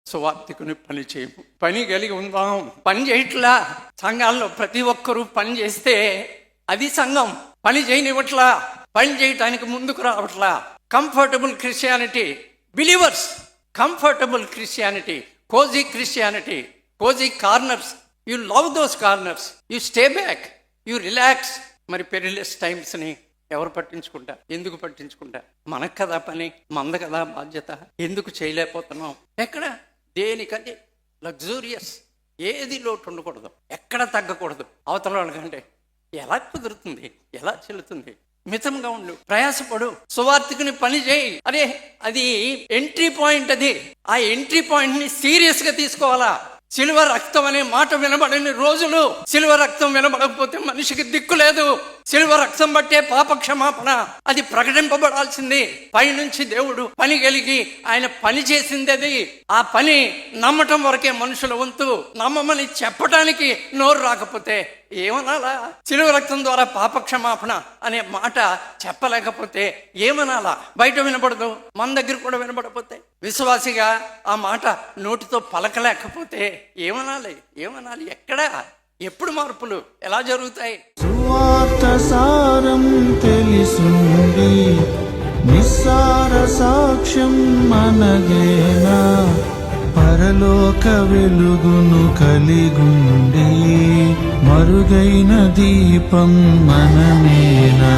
సువార్తికుని పని చేయము. పని కలిగి ఉందాం. పని చేయట్లా. సంఘాల్లో ప్రతి ఒక్కరూ పని చేస్తే అది సంఘం. పని చేయనివ్వట్లా. పని చేయటానికి ముందుకు రావట్లా. Comfortable Christianity, believers comfortable Christianity, cosy Christianity, cosy corners. You love those corners, you stay back, you relax. మరి పెరిలెస్ టైమ్స్ని ఎవరు పట్టించుకుంటారు? ఎందుకు పట్టించుకుంటారు? మనకు కదా పని, మంద కదా బాధ్యత. ఎందుకు చేయలేకపోతున్నాం? ఎక్కడ దేనికది లగ్జూరియస్, ఏది లోటు ఉండకూడదు, ఎక్కడ తగ్గకూడదు. అవతల వాళ్ళకంటే ఎలా కుదురుతుంది, ఎలా చెల్లుతుంది? మితంగా ఉండు, ప్రయాసపడు, సువార్తికుని పని చేయి. అరే అది ఎంట్రీ పాయింట్. అది ఆ ఎంట్రీ పాయింట్ ని సీరియస్ గా తీసుకోవాలా. సిలువ రక్తం అనే మాట వినబడని రోజులు. సిలువ రక్తం వినబడకపోతే మనిషికి దిక్కు లేదు. సిలువ రక్తం బట్టే పాప క్షమాపణ, అది ప్రకటింపబడాల్సింది. పైనుంచి దేవుడు పని కలిగి ఆయన పని చేసింది అది. ఆ పని నమ్మటం వరకే మనుషుల వంతు. నమ్మమని చెప్పటానికి నోరు రాకపోతే ఏమనాలా? సిలువ రక్తం ద్వారా పాప క్షమాపణ అనే మాట చెప్పలేకపోతే ఏమనాలా? బయట వినబడదు, మన దగ్గర కూడా వినబడపోతే, విశ్వాసిగా ఆ మాట నోటితో పలకలేకపోతే ఏమనాలి? ఎక్కడా? ఎప్పుడు మార్పులు ఎలా జరుగుతాయి? సువార్త సారం తెలిసుండి నిస్సార సాక్ష్యం మనదేనా? పరలోక వెలుగును కలిగుండి మరుగైన దీపం మనమేనా?